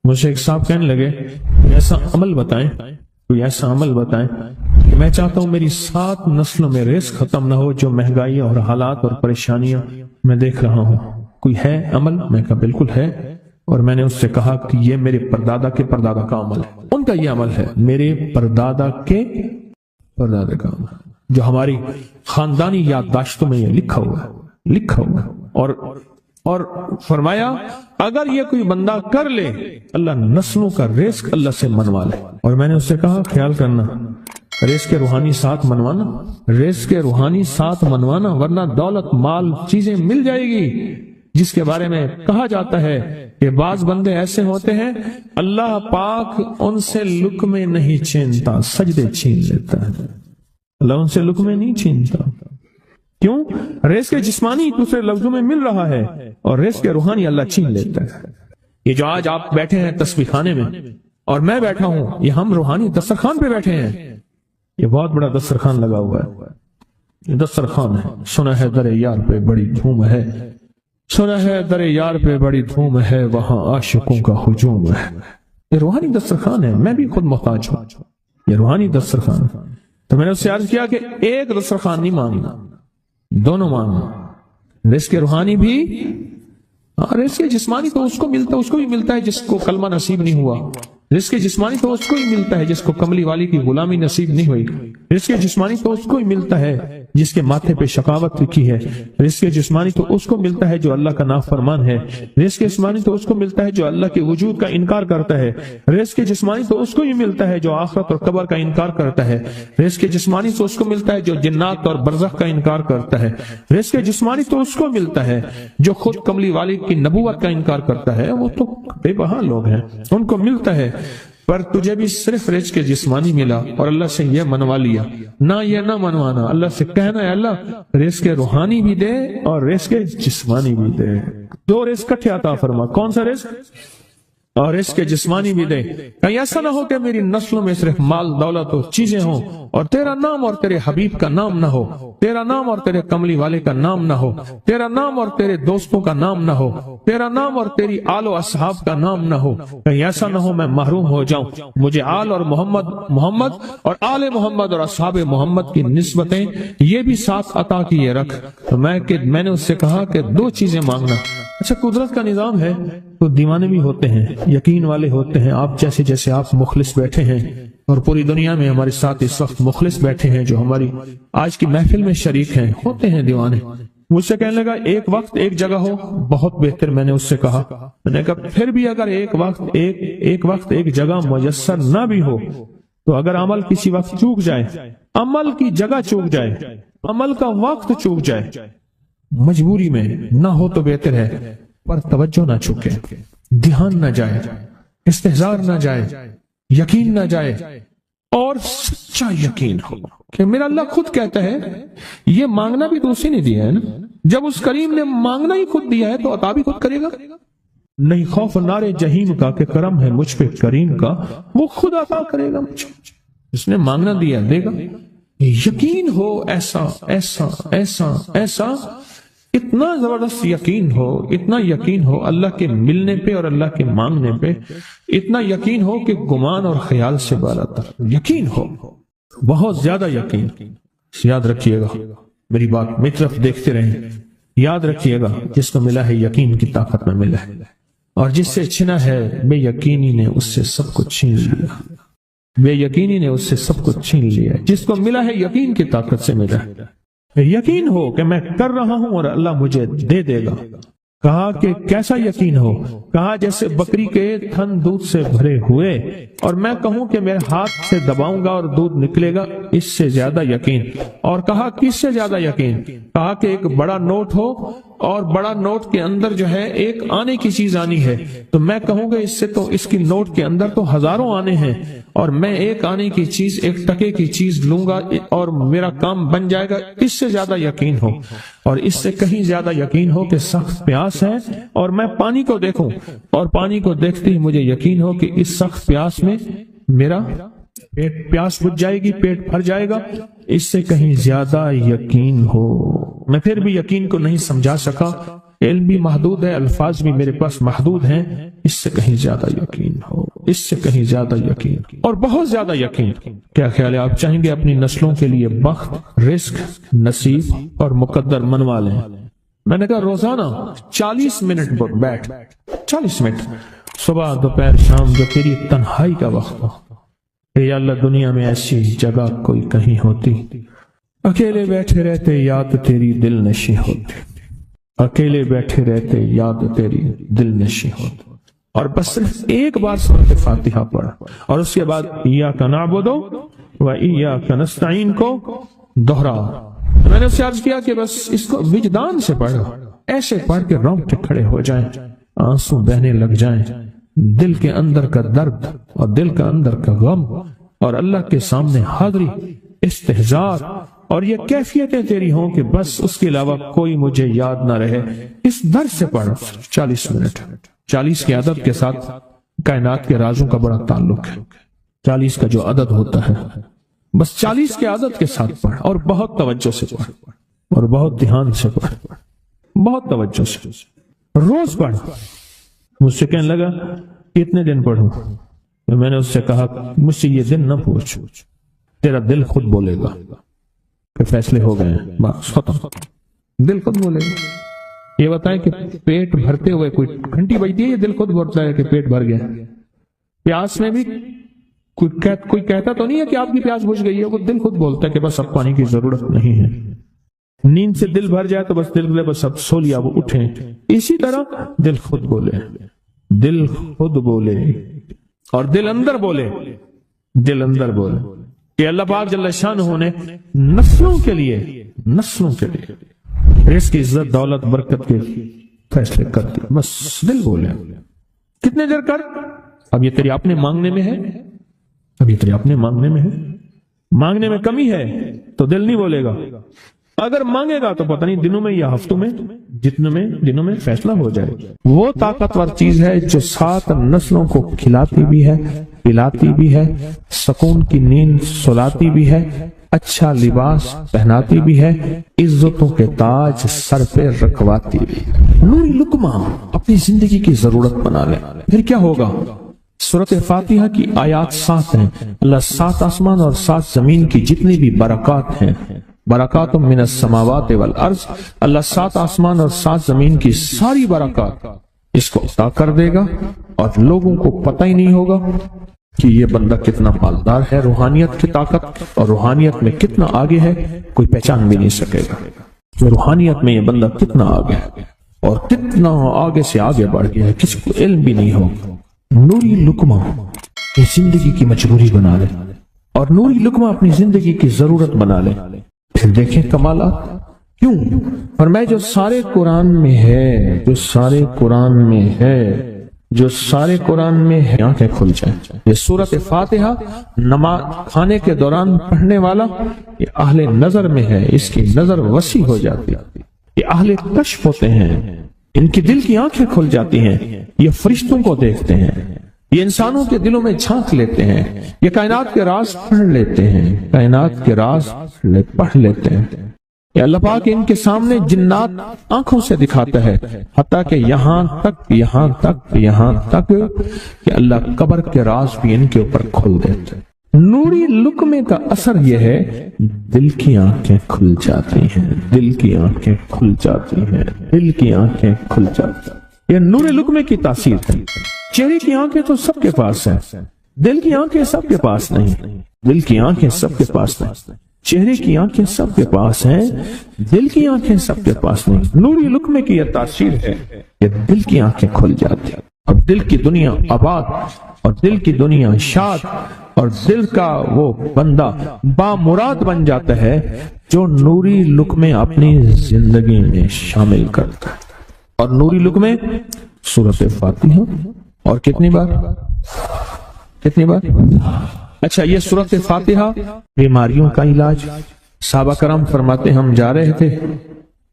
مجھے ایک صاحب کہنے لگے ایسا عمل بتائیں، کوئی ایسا عمل بتائیں کہ میں چاہتا ہوں میری 7 نسلوں میں رزق ختم نہ ہو، جو مہنگائی اور حالات اور پریشانیاں میں دیکھ رہا ہوں، کوئی ہے عمل؟ میں کہا بالکل ہے، اور میں نے اس سے کہا کہ یہ میرے پردادا کے پردادا کا عمل ہے، ان کا یہ عمل ہے، میرے پردادا کے پردادا کا عمل، جو ہماری خاندانی یادداشتوں میں یہ لکھا ہوا ہے، اور فرمایا اگر یہ کوئی بندہ کر لے اللہ نسلوں کا رزق اللہ سے منوا لے۔ اور میں نے اس سے کہا خیال کرنا، رزق کے روحانی ساتھ منوانا، رزق کے روحانی ساتھ منوانا، ورنہ دولت مال چیزیں مل جائے گی جس کے بارے میں کہا جاتا ہے کہ بعض بندے ایسے ہوتے ہیں اللہ پاک ان سے لقمے نہیں چھینتا، سجدے چھین لیتا ہے، اللہ ان سے لقمے نہیں چھینتا۔ کیوں؟ رزق جسمانی دوسرے لفظوں میں مل رہا ہے، اور رزق روحانی اللہ چھین لیتا ہے۔ یہ جو آج آپ بیٹھے ہیں تسبیح خانے میں اور میں بیٹھا ہوں، یہ ہم روحانی دسترخوان پہ بیٹھے ہیں، یہ بہت بڑا دسترخوان لگا ہوا ہے، یہ دسترخوان ہے۔ سنا ہے در یار پہ بڑی دھوم ہے، سنا ہے در یار پہ بڑی دھوم ہے، وہاں عاشقوں کا ہجوم ہے۔ یہ روحانی دسترخوان ہے، میں بھی خود محتاج ہوں، یہ روحانی دسترخوان۔ تو میں نے اس سے عرض کیا کہ ایک دسترخوان نہیں مانگنا، دونوں مانگنا، رزق روحانی بھی اور رزق جسمانی تو اس کو بھی ملتا ہے جس کو کلمہ نصیب نہیں ہوا، رزق جسمانی تو اس کو ہی ملتا ہے جس کو کملی والی کی غلامی نصیب نہیں ہوئی، رزق جسمانی تو اس کو ہی ملتا ہے جس کے ماتھے پہ شقاوت لکھی ہے، رزق جسمانی تو اس کو ملتا ہے جو اللہ کا نافرمان ہے، رزق جسمانی تو اس کو ملتا ہے جو اللہ کے وجود کا انکار کرتا ہے، رزق جسمانی تو اس کو ہی ملتا ہے جو آخرت اور قبر کا انکار کرتا ہے، رزق جسمانی تو اس کو ملتا ہے جو جنات اور برزخ کا انکار کرتا ہے، رزق جسمانی تو اس کو ملتا ہے جو خود کملی والی کی نبوت کا انکار کرتا ہے، وہ تو بے بہا لوگ ہیں، ان کو ملتا ہے۔ پر تجھے بھی صرف رزق جسمانی ملا اور اللہ سے یہ منوا لیا، نہ یہ نہ منوانا، اللہ سے کہنا ہے اللہ رزق روحانی بھی دے اور رزق جسمانی بھی دے، دو رزق کٹھے عطا فرما۔ کون سا رزق؟ اور رزق جسمانی بھی دے۔ کہیں ایسا نہ ہو کہ میری نسلوں میں صرف مال دولت اور چیزیں ہوں اور تیرا نام اور تیرے حبیب کا نام نہ ہو، تیرا نام اور تیرے کملی والے کا نام نہ ہو، تیرا نام اور تیرے دوستوں کا نام نہ ہو، تیرا نام اور تیری آل و اصحاب کا نام نہ ہو۔ کہیں ایسا نہ ہو میں محروم ہو جاؤں، مجھے آل اور محمد اور آل محمد اور اصحاب محمد کی نسبتیں یہ بھی ساتھ عطا کیے رکھ۔ تو میں نے اس سے کہا کہ 2 چیزیں مانگنا۔ اچھا قدرت کا نظام ہے تو دیوانے بھی ہوتے ہیں، یقین والے ہوتے ہیں، آپ جیسے آپ مخلص بیٹھے ہیں، اور پوری دنیا میں ہمارے ساتھ اس وقت مخلص بیٹھے ہیں جو ہماری آج کی محفل میں شریک ہیں، ہوتے ہیں دیوانے۔ مجھ سے کہنے لگا ایک وقت ایک جگہ ہو بہت بہتر۔ میں نے اس سے کہا، میں نے کہا پھر بھی اگر ایک وقت ایک جگہ میسر نہ بھی ہو تو اگر عمل کسی وقت چوک جائے، عمل کی جگہ چوک جائے، عمل کا وقت چوک جائے، مجبوری میں نہ ہو تو بہتر ہے، پر توجہ نہ چوکے، دھیان نہ جائے، استحضار نہ جائے، یقین نہ جائے، اور سچا یقین ہو کہ میرا اللہ خود کہتا ہے یہ مانگنا بھی تو اسی نے دیا ہے نا، جب اس کریم نے مانگنا ہی خود دیا ہے تو عطا بھی خود کرے گا۔ نہیں خوف نار جہیم کا کہ کرم ہے مجھ پہ کریم کا، وہ خود عطا کرے گا مجھے، اس نے مانگنا دیا دے گا۔ یقین ہو ایسا ایسا ایسا ایسا، اتنا زبردست یقین ہو، اتنا یقین ہو اللہ کے ملنے پہ اور اللہ کے مانگنے پہ، اتنا یقین ہو کہ گمان اور خیال سے بالاتر یقین ہو، بہت زیادہ یقین۔ یاد رکھیے گا میری بات، میری طرف دیکھتے رہیں، یاد رکھیے گا جس کو ملا ہے یقین کی طاقت میں ملا ہے، اور جس سے چھنا ہے بے یقینی نے اس سے سب کچھ چھین لیا، بے یقینی نے اس سے سب کچھ چھین لیا، جس کو ملا ہے یقین کی طاقت سے ملا ہے۔ یقین ہو کہ میں کر رہا ہوں اور اللہ مجھے دے دے گا۔ کہا کہ کیسا یقین ہو؟ کہا جیسے بکری کے تھن دودھ سے بھرے ہوئے اور میں کہوں کہ میرے ہاتھ سے دباؤں گا اور دودھ نکلے گا، اس سے زیادہ یقین۔ اور کہا کس سے زیادہ یقین؟ کہا کہ ایک بڑا نوٹ ہو اور بڑا نوٹ کے اندر جو ہے ایک آنے کی چیز آنی ہے، تو میں کہوں گا اس سے تو اس کی نوٹ کے اندر تو ہزاروں آنے ہیں، اور میں ایک آنے کی چیز، ایک ٹکے کی چیز لوں گا اور میرا کام بن جائے گا۔ اس سے زیادہ یقین ہو، اور اس سے کہیں زیادہ یقین ہو کہ سخت پیاس ہے اور میں پانی کو دیکھوں اور پانی کو دیکھتے ہی مجھے یقین ہو کہ اس سخت پیاس میں میرا پیاس بجھ جائے گی، پیٹ بھر جائے گا۔ اس سے کہیں زیادہ یقین ہو۔ میں پھر بھی یقین کو نہیں سمجھا سکا، علم بھی محدود ہے، الفاظ بھی میرے پاس محدود ہیں، اس سے کہیں زیادہ یقین ہو، اس سے کہیں زیادہ یقین اور بہت زیادہ یقین۔ کیا خیال ہے، آپ چاہیں گے اپنی نسلوں کے لیے بخت، رزق، نصیب اور مقدر منوا لیں؟ میں نے کہا روزانہ 40 منٹ بیٹھ، 40 منٹ صبح دوپہر شام، جو تیری تنہائی کا وقت ہو۔ یا اللہ دنیا میں ایسی جگہ کوئی کہیں ہوتی، اکیلے بیٹھے رہتے یاد تیری دل نشی ہوتی، اکیلے بیٹھے رہتے یاد تیری دل نشی ہوتی، اور بس صرف ایک بار سورۃ فاتحہ پڑھ، اور اس کے بعد ایاک نعبد و ایاک نستعین کو دوہرا۔ میں نے اس سے عرض کیا کہ بس اس کو وجدان سے پڑھو، ایسے پڑھ کے رونگٹے کھڑے ہو جائیں، آنسو بہنے لگ جائیں، دل کے اندر کا درد اور دل کا اندر کا غم اور اللہ کے سامنے حاضری، استحضار، اور یہ کیفیتیں تیری ہوں کہ بس اس کے علاوہ کوئی مجھے یاد نہ رہے۔ اس درد سے پڑھ 40 منٹ۔ 40 کے عدد کے ساتھ کائنات کے رازوں کا بڑا تعلق ہے۔ 40 کا جو عدد ہوتا ہے، بس 40 کے عدد کے ساتھ پڑھ، اور بہت توجہ سے پڑھ، اور بہت دھیان سے پڑھ، بہت توجہ سے روز پڑھ۔ مجھ سے کہنے لگا کتنے دن پڑھوں؟ میں نے اس سے کہا مجھ سے یہ دن نہ پوچھ، تیرا دل خود بولے گا کہ فیصلے ہو گئے ہیں، بس ختم، دل خود بولے گا۔ یہ بتائیں کہ پیٹ بھرتے ہوئے کوئی گھنٹی بجتی ہے، یہ دل خود بولتا ہے کہ پیٹ بھر گیا۔ پیاس میں بھی کوئی کہتا تو نہیں ہے کہ آپ کی پیاس بجھ گئی ہے، وہ دل خود بولتا ہے کہ بس اب پانی کی ضرورت نہیں ہے۔ نیند سے دل بھر جائے تو بس دل بولے بس اب سو لیا، وہ اٹھیں۔ اسی طرح دل خود بولے، دل خود بولے، اور دل اندر بولے، دل اندر بولے کہ اللہ پاک جل شانہ نے نسلوں کے لیے رزق، عزت، دولت، برکت کے فیصلے کر دیے، بس دل بولے۔ کتنے دیر کر؟ اب یہ تیری اپنے مانگنے میں ہے، اب یہ تیری اپنے مانگنے میں ہے۔ مانگنے میں کمی ہے تو دل نہیں بولے گا، اگر مانگے گا تو پتہ نہیں دنوں میں یا ہفتوں میں، دنوں میں فیصلہ ہو جائے۔ وہ طاقتور چیز ہے جو 7 نسلوں کو کھلاتی بھی ہے، پلاتی بھی ہے، سکون کی نیند سلاتی بھی ہے، اچھا لباس پہناتی بھی ہے، عزتوں کے تاج سر پہ رکھواتی بھی ہے۔ نوری لقمہ اپنی زندگی کی ضرورت بنا لے، پھر کیا ہوگا؟ سورۃ فاتحہ کی آیات 7 ہیں۔ اللہ 7 آسمان اور 7 زمین کی جتنی بھی برکات ہیں، برکات من السماوات والارض، اللہ 7 آسمان اور 7 زمین کی ساری برکات اس کو عطا کر دے گا، اور لوگوں کو پتہ ہی نہیں ہوگا کہ یہ بندہ کتنا مالدار ہے، روحانیت کی طاقت اور روحانیت میں کتنا آگے ہے، کوئی پہچان بھی نہیں سکے گا کہ روحانیت میں یہ بندہ کتنا آگے ہے اور کتنا آگے سے آگے بڑھ گیا ہے، کسی کو علم بھی نہیں ہوگا۔ نوری لقمہ یہ زندگی کی مجبوری بنا لے، اور نوری لقمہ اپنی زندگی کی ضرورت بنا لے، پھر دیکھیں کمالات۔ کیوں؟ فرمایا جو سارے قرآن میں ہے، جو سارے قرآن میں ہے، جو سارے قرآن میں ہے، آنکھیں کھل جائیں۔ یہ سورۃ فاتحہ نماز کھانے کے دوران پڑھنے والا یہ اہل نظر میں ہے، اس کی نظر وسیع ہو جاتی ہے، یہ اہل کشف ہوتے ہیں، ان کی دل کی آنکھیں کھل جاتی ہیں، یہ فرشتوں کو دیکھتے ہیں، یہ انسانوں کے دلوں میں جھانک لیتے ہیں، یہ کائنات کے راز پڑھ لیتے ہیں، کائنات کے راز پڑھ لیتے ہیں۔ یہ اللہ پاک ان کے سامنے جنات آنکھوں سے دکھاتا ہے، حتیٰ کہ یہاں تک کہ اللہ قبر کے راز بھی ان کے اوپر کھل دیتے ہیں۔ نوری لقمے کا اثر یہ ہے دل کی آنکھیں کھل جاتی ہیں، دل کی آنکھیں کھل جاتی ہیں، دل کی آنکھیں کھل جاتی ہیں۔ یہ نور لقمے کی تاثیر ہے۔ چہرے کی آنکھیں تو سب کے پاس ہیں، دل کی آنکھیں سب کے پاس نہیں، دل کی آنکھیں سب کے پاس نہیں، چہرے کی آنکھیں سب کے پاس ہیں، دل کی آنکھیں سب کے پاس نہیں۔ نوری لقمے کی یہ تاثیر ہے کہ دل کی آنکھیں کھل جاتی ہیں، اور دل کی دنیا آباد، اور دل کی دنیا شاد، اور دل کا وہ بندہ بامراد بن جاتا ہے جو نوری لقمے اپنی زندگی میں شامل کرتا ہے۔ اور نوری لقمے سورۃ فاتحہ، اور کتنی بار؟ اچھا، یہ سورۃ فاتحہ بیماریوں کا علاج۔ صحابہ کرام فرماتے ہم جا رہے تھے،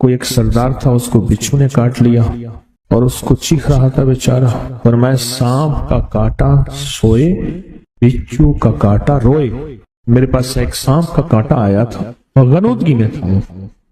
کوئی ایک سردار تھا، اس کو بچھو نے کاٹ لیا اور اس کو چیخ رہا تھا بیچارہ، فرمایا سانپ کا کاٹا سوئے، بچھو کا کاٹا روئے۔ میرے پاس ایک سانپ کا کاٹا آیا تھا اور غنودگی میں تھا،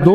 2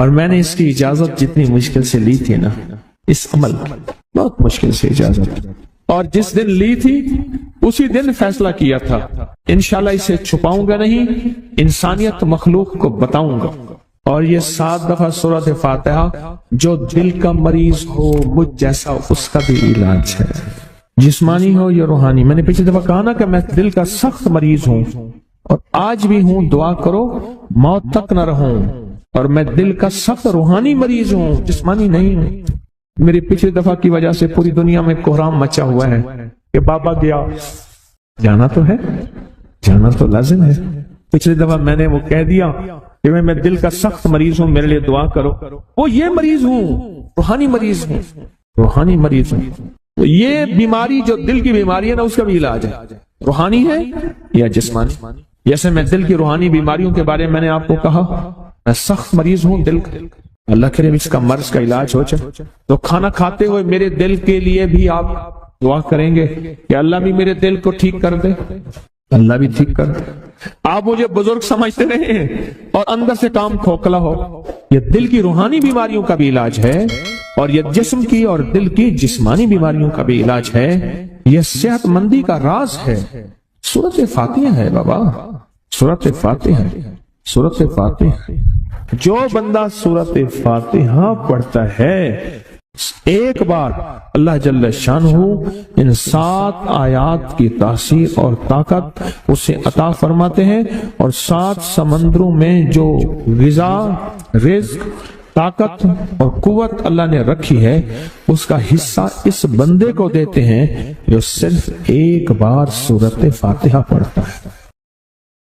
اور میں نے اس کی اجازت جتنی مشکل سے لی تھی نا، اس عمل کی بہت مشکل سے اجازت، اور جس دن لی تھی اسی دن فیصلہ کیا تھا انشاءاللہ اسے چھپاؤں گا نہیں، انسانیت مخلوق کو بتاؤں گا۔ اور یہ 7 دفعہ سورۃ فاتحہ، جو دل کا مریض ہو مجھ جیسا اس کا بھی علاج ہے، جسمانی ہو یا روحانی۔ میں نے پچھلی دفعہ کہا نا کہ میں دل کا سخت مریض ہوں اور آج بھی ہوں، دعا کرو موت تک نہ رہوں، اور میں دل کا سخت روحانی مریض ہوں، جسمانی نہیں ہوں۔ میری پچھلی دفعہ کی وجہ سے پوری دنیا میں کوہرام مچا ہوا ہے کہ بابا گیا، جانا تو ہے، جانا تو لازم ہے۔ پچھلی دفعہ میں نے وہ کہہ دیا کہ میں دل کا سخت مریض ہوں، میرے لیے دعا کرو، وہ یہ مریض ہوں، روحانی مریض ہوں، روحانی مریض ہوں۔ تو یہ بیماری جو دل کی بیماری ہے نا، اس کا بھی علاج ہے، روحانی ہے یا جسمانی۔ جیسے میں دل کی روحانی بیماریوں کے بارے میں نے آپ کو کہا، میں سخت مریض ہوں دل کا، اللہ کرے اس کا مرض کا علاج ہو جائے۔ تو کھانا کھاتے ہوئے میرے دل کے لیے بھی آپ دعا کریں گے کہ اللہ بھی میرے دل کو ٹھیک کر دے، اللہ بھی ٹھیک کر دے۔ آپ مجھے بزرگ سمجھتے رہے اور اندر سے کام کھوکھلا ہو۔ یہ دل کی روحانی بیماریوں کا بھی علاج ہے، اور یہ جسم کی اور دل کی جسمانی بیماریوں کا بھی علاج ہے۔ یہ صحت مندی کا راز ہے، سورۃ فاتحہ ہے بابا، سورۃ فاتحہ، سورۃ فاتحہ۔ جو بندہ سورۃ فاتحہ پڑھتا ہے ایک بار، اللہ جل شانہ ان 7 آیات کی تاثیر اور طاقت اسے عطا فرماتے ہیں، اور 7 سمندروں میں جو غذا، رزق، طاقت اور قوت اللہ نے رکھی ہے، اس کا حصہ اس بندے کو دیتے ہیں جو صرف ایک بار سورۃ فاتحہ پڑھتا ہے۔